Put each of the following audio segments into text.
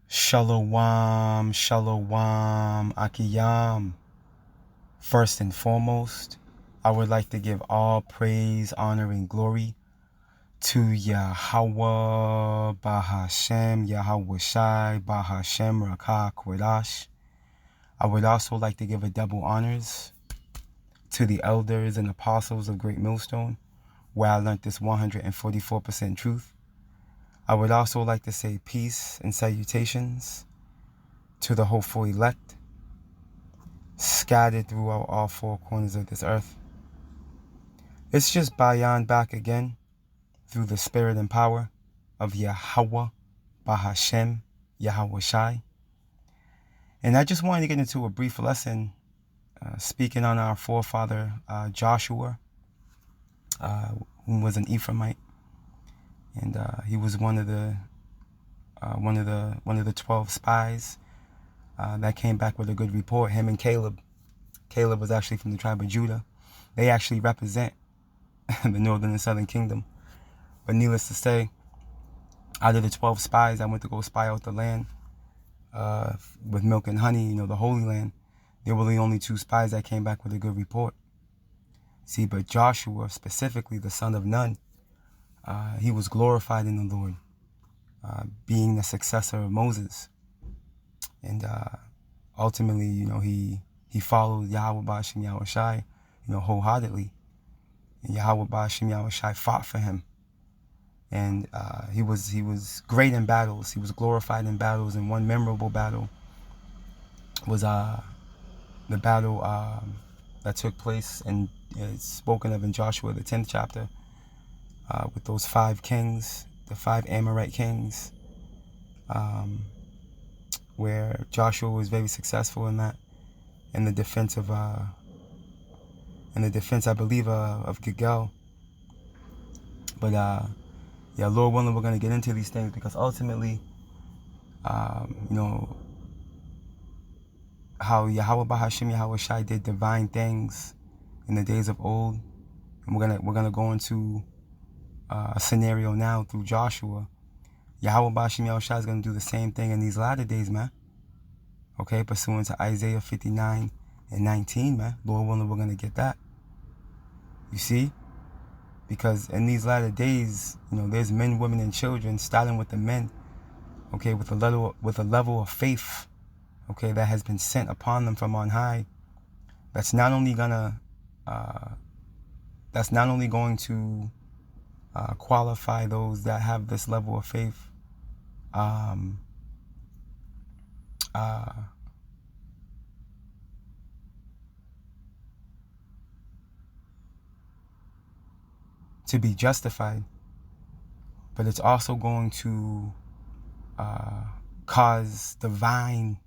Shalom, shalom, akiyam. First and foremost, I would like to give all praise, honor, and glory to Yahweh, Bahashem, Yahweh Shai, Bahashem, Rakah, Kodash. I would also like to give a double honors to the elders and apostles of Great Millstone, where I learned this 144% truth. I would also like to say peace and salutations to the hopeful elect, scattered throughout all four corners of this earth. It's just Bayan back again through the spirit and power of Yahweh, Bahashem, Yahweh Shai. And I just wanted to get into a brief lesson speaking on our forefather Joshua, who was an Ephraimite, and he was one of the 12 spies that came back with a good report. Him and Caleb. Caleb was actually from the tribe of Judah. They actually represent the northern and southern kingdom. But needless to say, out of the 12 spies that went to go spy out the land with milk and honey, the Holy Land, there were the only 2 spies that came back with a good report. See, but Joshua, specifically the son of Nun, he was glorified in the Lord, being the successor of Moses. And ultimately, he followed Yahweh Ba'ashem Yahweh Shai, wholeheartedly. And Yahweh Ba'ashem Yahweh Shai fought for him. And he was great in battles. He was glorified in battles. And one memorable battle was the battle that took place, and it's spoken of in Joshua, the 10th chapter, with those 5 kings, the 5 Amorite kings, where Joshua was very successful in that, in the defense, I believe, of Gilgal. But yeah, Lord willing, we're going to get into these things because ultimately, how Yahweh Bahashem Yahweh Shai did divine things in the days of old, and we're gonna go into a scenario now through Joshua. Yahweh Bahashem Yahweh Shai is gonna do the same thing in these latter days, man. Okay, pursuant to Isaiah 59 and 19, man. Lord willing, we're gonna get that. You see? Because in these latter days, there's men, women, and children, starting with the men, okay, with a level of faith, okay, that has been sent upon them from on high. That's not only going to qualify those that have this level of faith to be justified, but it's also going to cause divine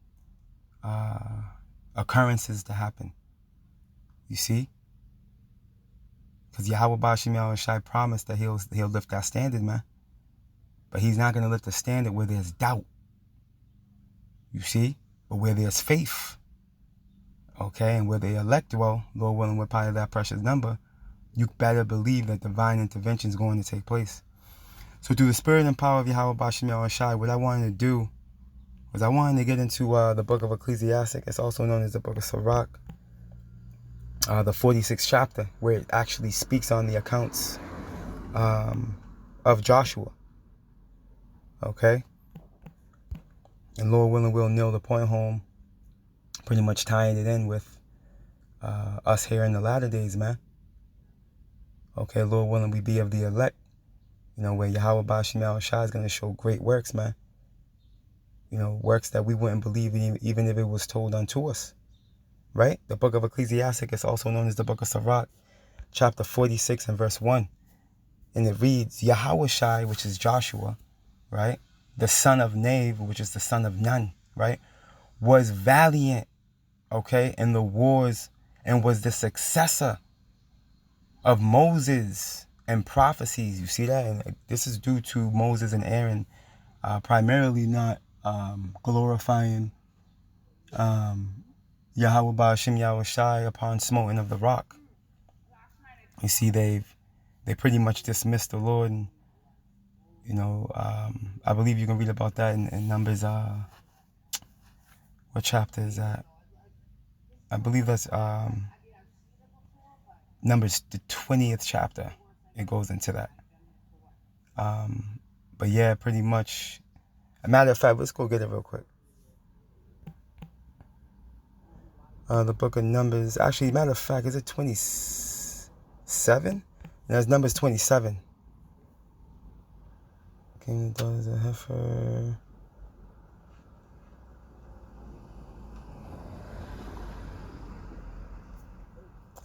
occurrences to happen. You see? Because Yahweh Ba'ashem Yahweh Shai promised that he'll lift that standard, man. But he's not going to lift the standard where there's doubt. You see? But where there's faith. Okay? And where the elect dwell, Lord willing, we're part of that precious number, you better believe that divine intervention is going to take place. So through the spirit and power of Yahweh Ba'ashem Yahweh Shai, what I wanted to do was I wanted to get into the book of Ecclesiastic. It's also known as the book of Sirach, the 46th chapter, where it actually speaks on the accounts of Joshua. Okay? And Lord willing, we'll nail the point home, pretty much tying it in with us here in the latter days, man. Okay, Lord willing, we be of the elect, where Yahweh Ba'ashem Yahweh Shai is going to show great works, man. Works that we wouldn't believe even if it was told unto us. Right? The book of Ecclesiastic is also known as the book of Sirach, chapter 46 and verse 1. And it reads, Yahweh Shai, which is Joshua, right? The son of Nave, which is the son of Nun, right? Was valiant, okay, in the wars, and was the successor of Moses and prophecies. You see that? And this is due to Moses and Aaron primarily not glorifying Yahweh Ba'ashem Yahweh Shai upon smoting of the rock. You see, they pretty much dismissed the Lord, and You know, I believe you can read about that in Numbers. What chapter is that? I believe that's Numbers, the 20th chapter. It goes into that. But yeah, pretty much. A matter of fact, let's go get it real quick. The book of Numbers. Actually, matter of fact, is it 27? That's Numbers 27. King daughters of heifer.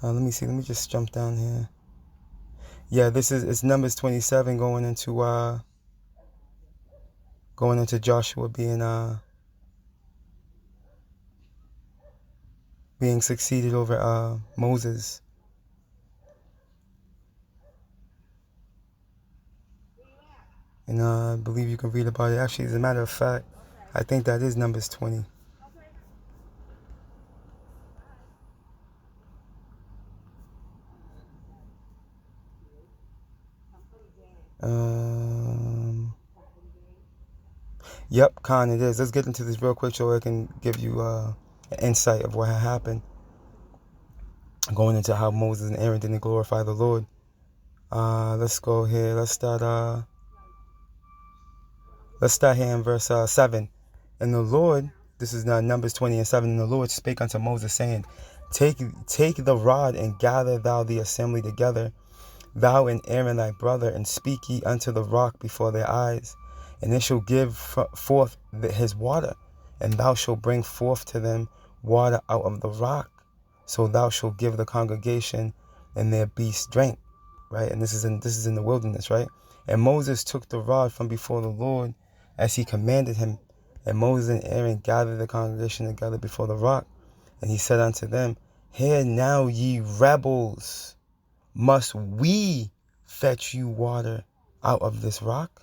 Let me see. Let me just jump down here. Yeah, it's Numbers 27 going into Joshua being succeeded over Moses. And I believe you can read about it. Actually, as a matter of fact, I think that is Numbers 20. Yep, Khan, it is. Let's get into this real quick so I can give you an insight of what had happened. Going into how Moses and Aaron didn't glorify the Lord. Let's go here. Let's start here in verse 7. And the Lord, this is now Numbers 20 and 7. And the Lord spake unto Moses, saying, Take the rod and gather thou the assembly together, thou and Aaron thy brother, and speak ye unto the rock before their eyes. And it shall give forth his water, and thou shalt bring forth to them water out of the rock. So thou shalt give the congregation and their beasts drink. Right? And this is in the wilderness, right? And Moses took the rod from before the Lord as he commanded him. And Moses and Aaron gathered the congregation together before the rock. And he said unto them, Hear now, ye rebels, must we fetch you water out of this rock?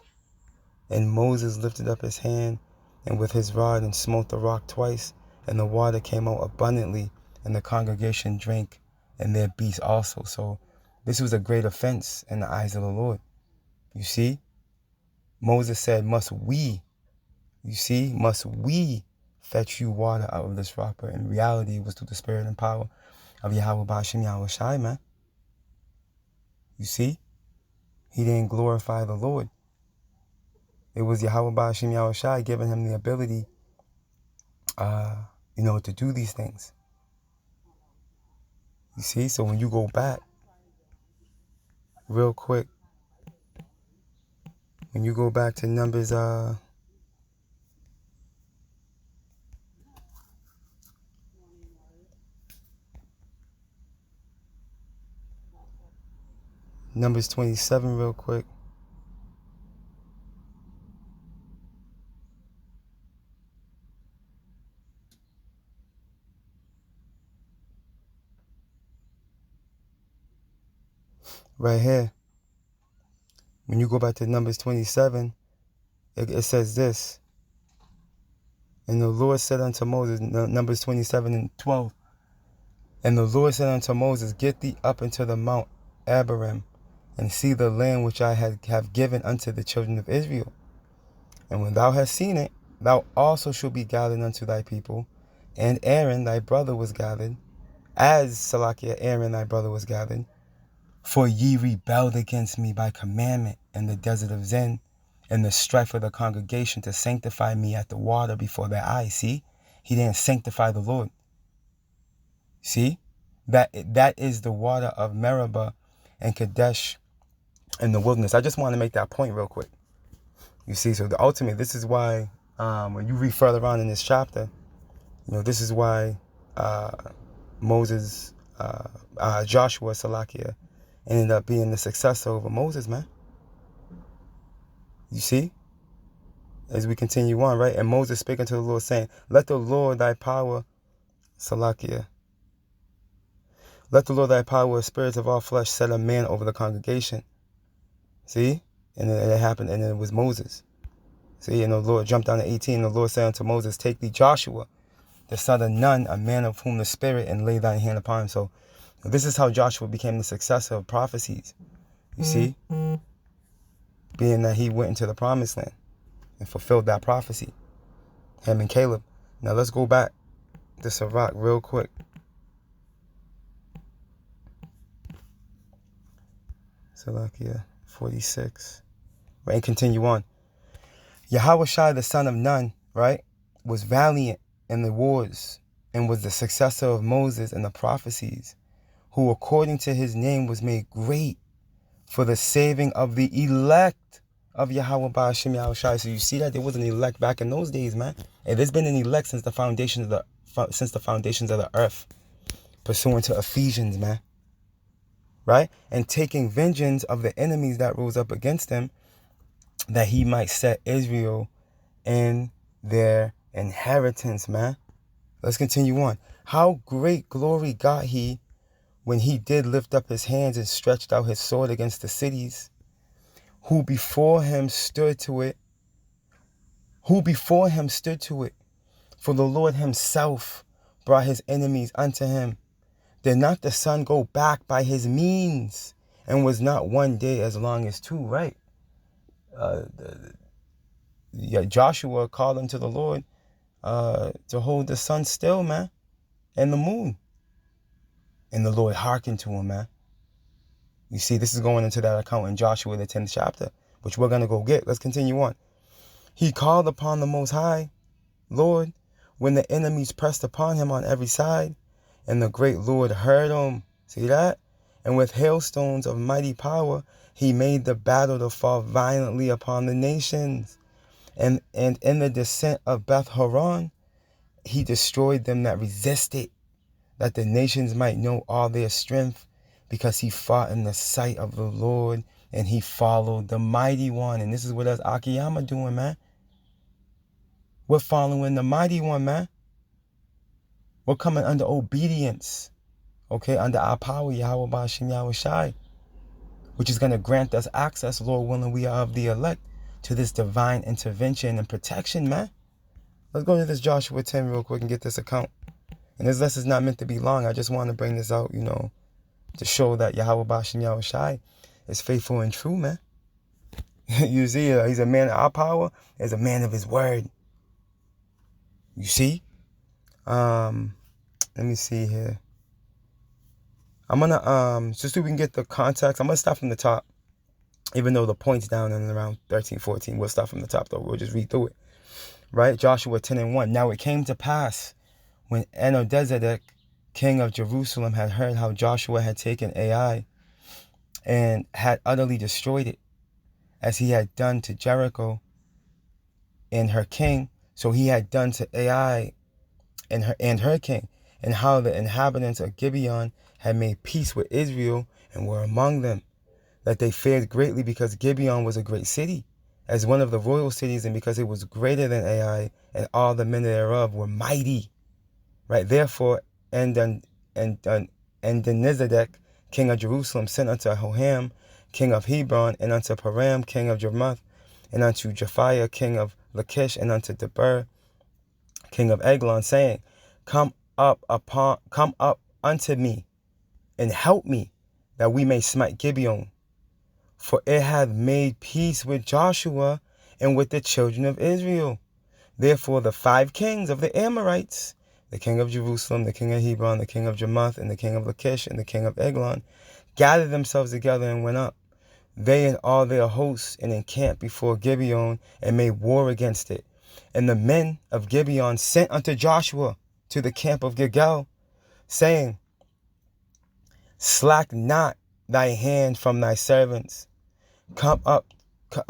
And Moses lifted up his hand and with his rod and smote the rock twice, and the water came out abundantly, and the congregation drank, and their beasts also. So this was a great offense in the eyes of the Lord. You see? Moses said, must we fetch you water out of this rock? But in reality, it was through the spirit and power of Yahweh Ba'ashem Yahweh Shai, man. You see? He didn't glorify the Lord. It was Yahweh Ba'ashem Yahweh Shai giving him the ability, to do these things. You see? So when you go back, real quick, when you go back to Numbers, Numbers 27 real quick. Right here. When you go back to Numbers 27, it says this. And the Lord said unto Moses, Numbers 27 and 12. And the Lord said unto Moses, Get thee up into the Mount Abarim, and see the land which I have given unto the children of Israel. And when thou hast seen it, thou also shalt be gathered unto thy people. And Aaron thy brother was gathered, as Salakia Aaron thy brother was gathered. For ye rebelled against me by commandment in the desert of Zin, in the strife of the congregation, to sanctify me at the water before their eyes. See? He didn't sanctify the Lord. See? That is the water of Meribah and Kadesh in the wilderness. I just want to make that point real quick. You see, so ultimately, this is why, when you read further on in this chapter, this is why Joshua, Salakia, ended up being the successor over Moses, man. You see? As we continue on, right? And Moses spake unto the Lord, saying, Let the Lord thy power, Salakia, let the Lord thy power, spirits of all flesh, set a man over the congregation. See? And it happened, and it was Moses. See? And the Lord jumped down to 18. And the Lord said unto Moses, Take thee Joshua, the son of Nun, a man of whom the Spirit, and lay thine hand upon him. So this is how Joshua became the successor of prophecies. You see? being that he went into the promised land and fulfilled that prophecy, him and Caleb. Now let's go back to Sirach real quick. Salakia 46. Right, and continue on. Yahushua the son of Nun, right, was valiant in the wars and was the successor of Moses in the prophecies, who according to his name was made great for the saving of the elect of Yahweh Ba'ashem Yahushua. So you see that there was an elect back in those days, man. And there's been an elect since the foundations of the earth, pursuant to Ephesians, man. Right? And taking vengeance of the enemies that rose up against him, that he might set Israel in their inheritance, man. Let's continue on. How great glory got he when he did lift up his hands and stretched out his sword against the cities, who before him stood to it. For the Lord himself brought his enemies unto him. Did not the sun go back by his means, and was not one day as long as two, right? Joshua called unto the Lord to hold the sun still, man, and the moon. And the Lord hearkened to him, man. You see, this is going into that account in Joshua, the 10th chapter, which we're going to go get. Let's continue on. He called upon the Most High, Lord, when the enemies pressed upon him on every side, and the great Lord heard him. See that? And with hailstones of mighty power, he made the battle to fall violently upon the nations. And in the descent of Beth Horon, he destroyed them that resisted, that the nations might know all their strength, because he fought in the sight of the Lord, and he followed the mighty one. And this is what us Akiyama doing, man. We're following the mighty one, man. We're coming under obedience, okay, under our power, Yahweh Ba'ashem Yahushai, which is going to grant us access, Lord willing, we are of the elect, to this divine intervention and protection, man. Let's go to this Joshua 10 real quick and get this account. And this lesson is not meant to be long. I just want to bring this out, to show that Yahweh Ba'ashem Yahushai is faithful and true, man. You see, he's a man of our power, he's a man of his word. You see? Let me see here. I'm gonna just so we can get the context, I'm gonna start from the top. Even though the point's down in around 13, 14, we'll start from the top though. We'll just read through it. Right? Joshua 10:1. Now it came to pass when Adonizedek, king of Jerusalem, had heard how Joshua had taken Ai and had utterly destroyed it, as he had done to Jericho and her king, so he had done to Ai and her king, and how the inhabitants of Gibeon had made peace with Israel and were among them, that they feared greatly, because Gibeon was a great city, as one of the royal cities, and because it was greater than Ai, and all the men thereof were mighty. Right? Therefore, Adonizedek, king of Jerusalem, sent unto Hoham, king of Hebron, and unto Param, king of Jarmuth, and unto Japhiah, king of Lachish, and unto Debir, king of Eglon, saying, Come up unto me, and help me, that we may smite Gibeon. For it hath made peace with Joshua and with the children of Israel. Therefore the 5 kings of the Amorites, the king of Jerusalem, the king of Hebron, the king of Jarmuth, and the king of Lachish, and the king of Eglon, gathered themselves together and went up, they and all their hosts, and encamped before Gibeon, and made war against it. And the men of Gibeon sent unto Joshua to the camp of Gilgal, saying, Slack not thy hand from thy servants. Come up.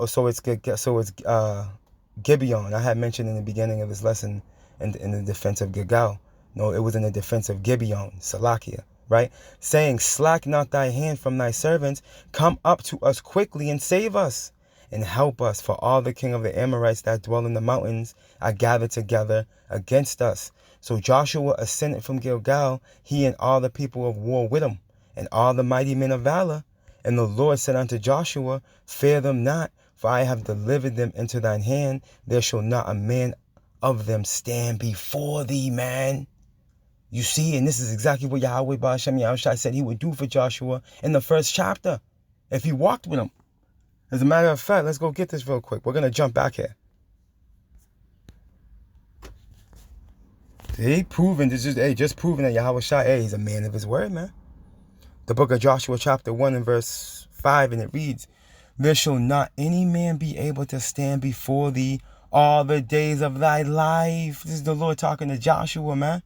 So it's Gibeon. I had mentioned in the beginning of this lesson in the defense of Gilgal. No, it was in the defense of Gibeon, Salakia, right? Saying, Slack not thy hand from thy servants. Come up to us quickly and save us, and help us, for all the king of the Amorites that dwell in the mountains are gathered together against us. So Joshua ascended from Gilgal, he and all the people of war with him, and all the mighty men of valor. And the Lord said unto Joshua, Fear them not, for I have delivered them into thine hand. There shall not a man of them stand before thee, man. You see, and this is exactly what Yahweh Ba'ashem Yahushai said he would do for Joshua in the first chapter, if he walked with him. As a matter of fact, let's go get this real quick. We're going to jump back here. See, proving, just proving that Yahweh Shai, he's a man of his word, man. The book of Joshua chapter 1 and verse 5, and it reads, there shall not any man be able to stand before thee all the days of thy life. This is the Lord talking to Joshua, man.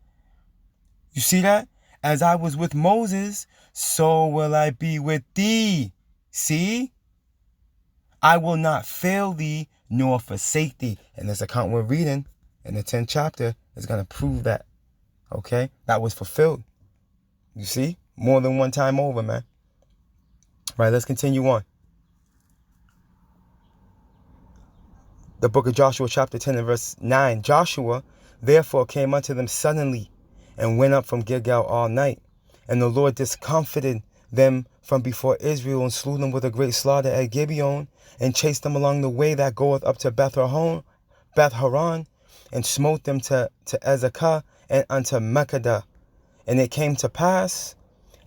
You see that? As I was with Moses, so will I be with thee. See? I will not fail thee nor forsake thee. And this account we're reading in the 10th chapter is going to prove that. Okay? That was fulfilled. You see? More than one time over, man. Right, let's continue on. The book of Joshua chapter 10 and verse 9. Joshua therefore came unto them suddenly and went up from Gilgal all night. And the Lord discomfited them from before Israel and slew them with a great slaughter at Gibeon and chased them along the way that goeth up to Beth Horon and smote them to Ezekah and unto Makkedah. And it came to pass,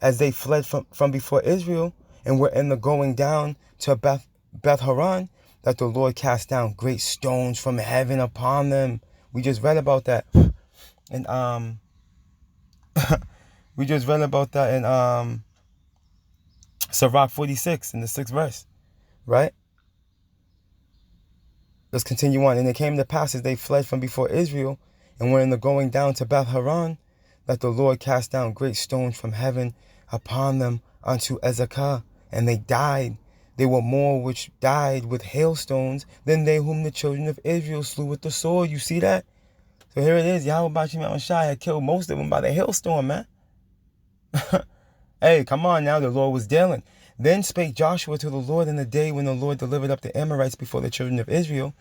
as they fled from before Israel and were in the going down to Beth Horon, that the Lord cast down great stones from heaven upon them. We just read about that. And we just read about that in Sirach 46 in the 6th verse. Right? Let's continue on. And it came to pass as they fled from before Israel and were in the going down to Beth Horon, that the Lord cast down great stones from heaven upon them unto Ezekah, and they died. There were more which died with hailstones than they whom the children of Israel slew with the sword. You see that? So here it is. Yahweh Bashim Shai had killed most of them by the hailstorm, man. Hey, come on now. The Lord was dealing. Then spake Joshua to the Lord in the day when the Lord delivered up the Amorites before the children of Israel.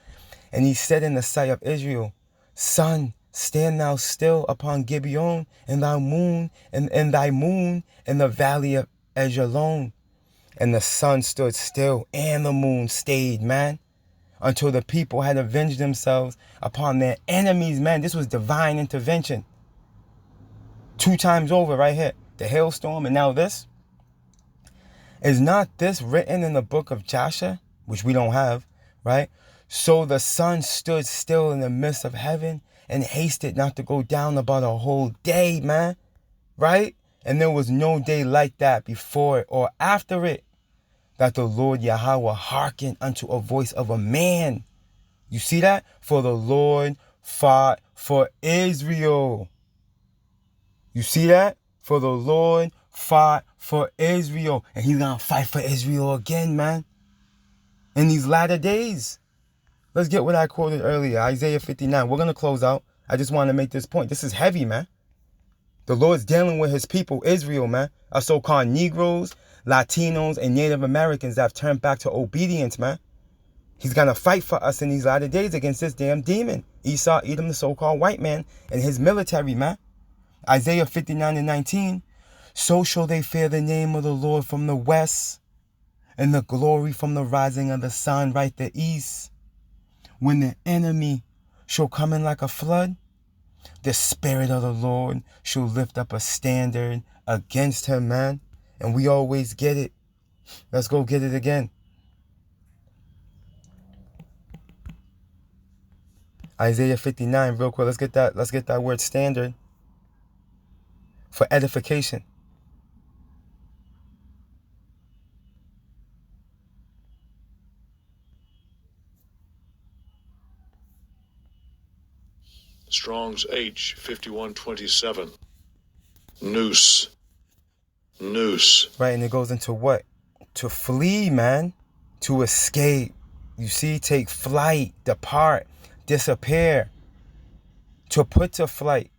And he said in the sight of Israel, Sun, stand thou still upon Gibeon, and thy moon in the valley of Ajalon. And the sun stood still, and the moon stayed, man, until the people had avenged themselves upon their enemies, man. This was divine intervention. 2 times over right here. The hailstorm and now this. Is not this written in the book of Joshua, which we don't have, right? So the sun stood still in the midst of heaven and hasted not to go down about a whole day, man, right? And there was no day like that before it or after it, that the Lord Yahweh hearkened unto a voice of a man. You see that? For the Lord fought for Israel. You see that? For the Lord fought for Israel. And he's going to fight for Israel again, man. In these latter days. Let's get what I quoted earlier. Isaiah 59. We're going to close out. I just want to make this point. This is heavy, man. The Lord's dealing with his people, Israel, man. Our so-called Negroes, Latinos, and Native Americans that have turned back to obedience, man. He's going to fight for us in these latter days against this damn demon. Esau, Edom, the so-called white man, and his military, man. Isaiah 59 and 19. So shall they fear the name of the Lord from the west, and the glory from the rising of the sun, right the east. When the enemy shall come in like a flood, the Spirit of the Lord shall lift up a standard against him, man. And we always get it. Let's go get it again. Isaiah 59, real quick. Let's get that word standard for edification. Strong's H 5127. Noose. Right, and it goes into what? To flee, man. To escape. You see, take flight, depart, disappear. To put to flight.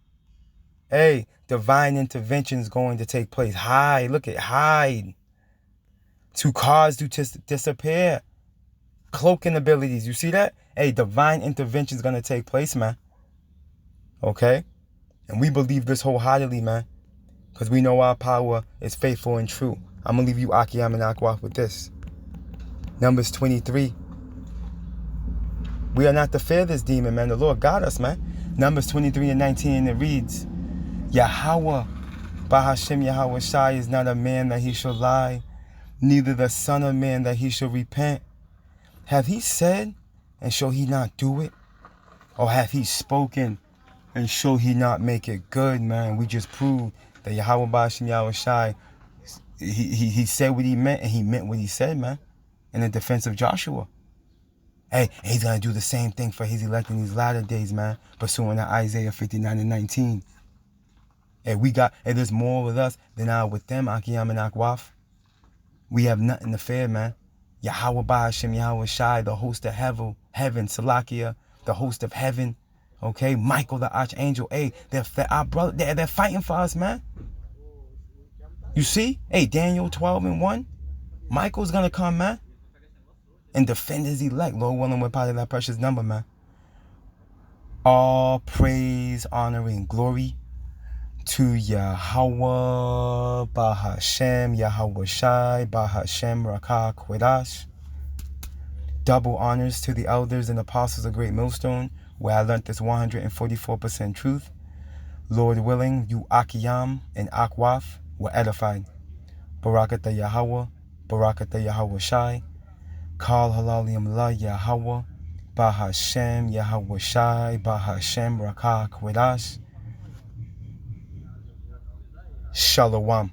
Hey, divine intervention is going to take place. Hide, look at hide. To cause to disappear. Cloaking abilities, you see that? Hey, divine intervention is going to take place, man. Okay? And we believe this wholeheartedly, man. Because we know our power is faithful and true. I'm going to leave you Akiyam and Aqua with this. Numbers 23. We are not to fear this demon, man. The Lord got us, man. Numbers 23 and 19, and it reads, Yahweh, Bahashem Yahweh Shai is not a man that he shall lie, neither the son of man that he shall repent. Have he said and shall he not do it? Or have he spoken and shall he not make it good, man? We just proved that Yahweh Ba'ashem Yahushai, he said what he meant and he meant what he said, man, in the defense of Joshua. Hey, he's going to do the same thing for his elect in these latter days, man, pursuing to Isaiah 59:19. Hey, there's more with us than with them, Akiyam and Akwaf. We have nothing to fear, man. Yahweh Ba'ashem Yahushai, the host of heaven, Salakia, the host of heaven, okay? Michael, the archangel, hey, they're our brother, they're fighting for us, man. You see? Hey, Daniel 12:1, Michael's going to come, man, and defend his elect. Lord willing, we're part of that precious number, man. All praise, honor, and glory to Yahweh, Bahashem, Yahweh Shai, Bahashem, Rakah, Kwedash. Double honors to the elders and apostles of Great Millstone, where I learned this 144% truth. Lord willing, you Akiyam and Akwaf were edified. Barakatah Yahweh, Barakatah Yahweh Shai, Kal Halalium La Yahweh, Bahashem, Yahweh Shai, Bahashem, Rakah, Kwedash. Shalom.